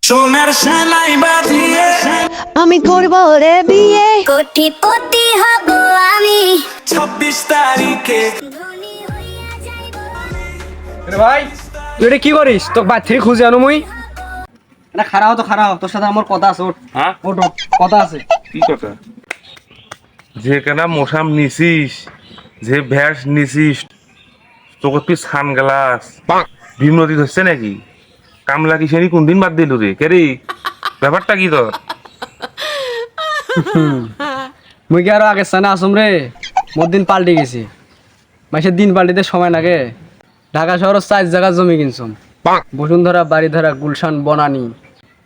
সোনার সেলাই বাঁধিয়ে আমি করব রে বিয়ে, কোটিপতি হব আমি। 26 তারিখে রে ভাই তুই এটা কি করিস? তো বাদ থেকে খুঁজে আনো মুই না। খারাপ তো খারাপ, তোর সাথে আমার কথা আছে। ওঠ হ্যাঁ ওঠ ওঠ, কথা আছে। কি কথা? যে কেনা মশাম নিছিস, যে ভ্যাস নিছিস, তোকে তুই সান গ্লাস বিমরতি ধরছে নাকি? কামলা কিসেনি কোন দিন বাদ দিল রে? কে রে, ব্যাপারটা কি তোর? মুই কি আরো আগের সানে আসুম রে? মোর দিন পাল্টে গেছি। মাসের দিন পাল্টিতে সময় লাগে। ঢাকা শহরের 4 জায়গা জমি কিনছুম। বসুন্ধরা, বাড়িধারা, গুলশান, বনানী,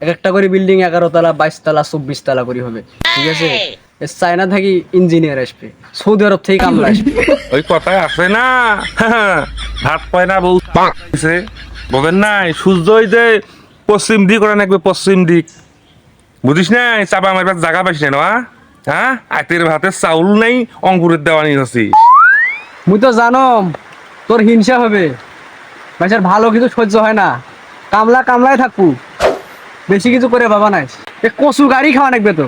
এক একটা করে বিল্ডিং 11 তলা, 22 তলা, 24 তলা করে হবে। ঠিক আছে? চায়না থেকে ইঞ্জিনিয়ার আসবে, সৌদি আরব থেকে কামলা আসবে। ওই কথায় আছে না, হাত পায় না বউ পাছে, বলেন নাই সূর্য ওই যে পশ্চিম দিক ওরা নাকবে, পশ্চিম দিক বুঝিস নাই? চাপা আমার জায়গা পাইস না, হ্যাঁ? আতের ভাতের চাউল নাই, অঙ্কুরের দেওয়ানি হচ্ছিস। মুই তো জানম তোর হিংসা হবে। মাসের ভালো কিছু সহ্য হয় না। কামলা কামলায় থাকবো, বেশি কিছু করে বাবা নাই। কচু গাড়ি খাওয়া লাগবে তো।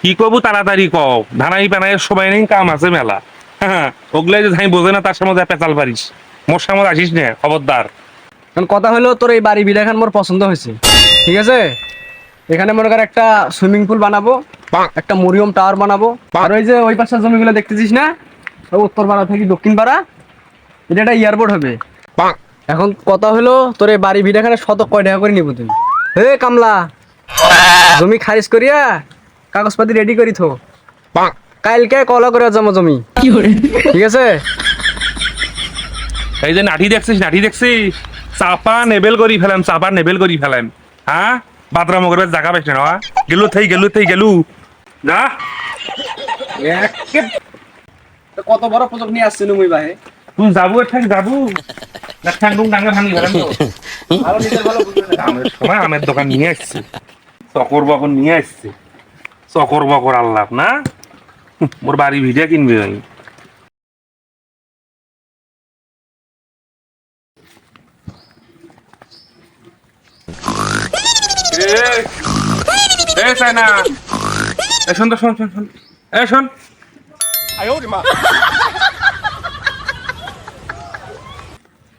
কি করবো তাড়াতাড়ি কও, ধানাই পানাই সবাই নেই, কাম আছে মেলা। হ্যাঁ, ওগুলাই যে ধাই বোঝে না, তার সামনে পেঁচাল পারিস। মোর সামনে আসিস না, খবরদার। কারণ কথা হলো তোর এই বাড়ি বিড়াখান মোর পছন্দ হয়েছে। ঠিক আছে? এখানে মনে কর একটা সুইমিং পুল বানাবো, একটা মরিয়ম টাওয়ার বানাবো, আর ওই যে ওই পাশের জমিগুলো দেখতেছিস না, ওই উত্তর পাড়া থেকে দক্ষিণ পাড়া, এটা একটা এয়ারপোর্ট হবে। এখন কথা হলো তোর এই বাড়ি বিড়াখানে শতক কয় টাকা করে নিব তুমি? হে কামলা, জমি খারিজ করিয়া কাগজপাতি রেডি করি থো, কালকে কলা করে জমা জমি। ঠিক আছে? এই যে নাঠি দেখছিস, নাঠি দেখছিস, চাপা নেবেল করি ফেলাম, চাপা নেবেল করি ফেলাম। হ্যাঁ, বাদরা মগরের জায়গা পাইছে না? গেলু থেই গেলু থেই গেলু যা। কত বড় প্রজেক্ট নিয়ে আসছিল মুই ভাই। তুই যাবো এর থেকে যাবো না, ঠ্যাংডুং ডাঙ্গা ভাঙি ফেলাম তো। ভালো নিজের ভালো বুঝবে না। আমের সময় আমের দোকান নিয়ে আসছে, চকর বকর নিয়ে আসছে, চকর বকর আল্লাহ না, মোর বাড়ি ভিডিও কিনবে আমি। না শোন তো, শোন শোন শোন, শোন,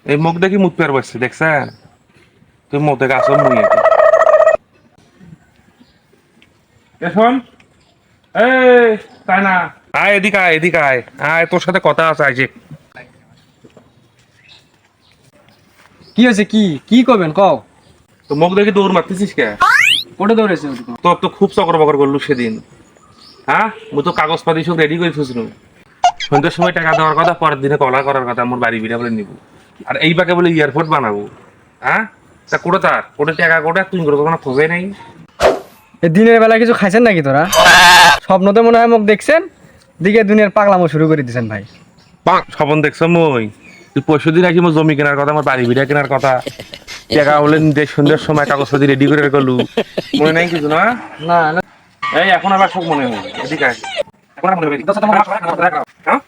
এই মুখ দেখি মুখ পেয়ার বসছে, দেখছা? তুই মুখ দেখে আসো মুই শোন, তাই না, আয় এদিকে আয়, এদিকে আয়, আয় তোর সাথে কথা আছে। আইছে কি হয়েছে? কি কি করবেন কও? তো মুখ দেখে দৌড় মারতেছিস কে? কোটে দৌড়েছে? তোর তো খুব চকর বকর করলু সেদিন। হ্যাঁ, মু তো কাগজ পাতি সব রেডি করে ফেলছিল। সন্ধ্যার সময় টাকা দেওয়ার কথা, পরের দিনে কলা করার কথা, মোর বাড়ি বিড়া বলে নিব। আর এই বাকে বলে এয়ারপোর্ট বানাবো। হ্যাঁ, তা কোটে তার কোটে টাকা কোটে তুই করে কোনো খোঁজে নাই। এই দিনের বেলা কিছু খাইছেন নাকি তোরা? স্বপ্নতে মনে হয় মুখ দেখছেন, দিকে দুনিয়ার পাগলামো শুরু করে দিয়েছেন ভাই। স্বপন দেখছ মই? তুই 65 দিন আসি মোর জমি কেনার কথা, আমার বাড়ি বিড়া কেনার কথা, টাকা হলে সন্ধ্যার সময় কাগজ পাতি রেডি করে গেলু, মনে নাই কিছু না? না না, এই এখন আবার সব মনে হয়। এদিকে আয়। এখন আর মনে হবে? হ্যাঁ?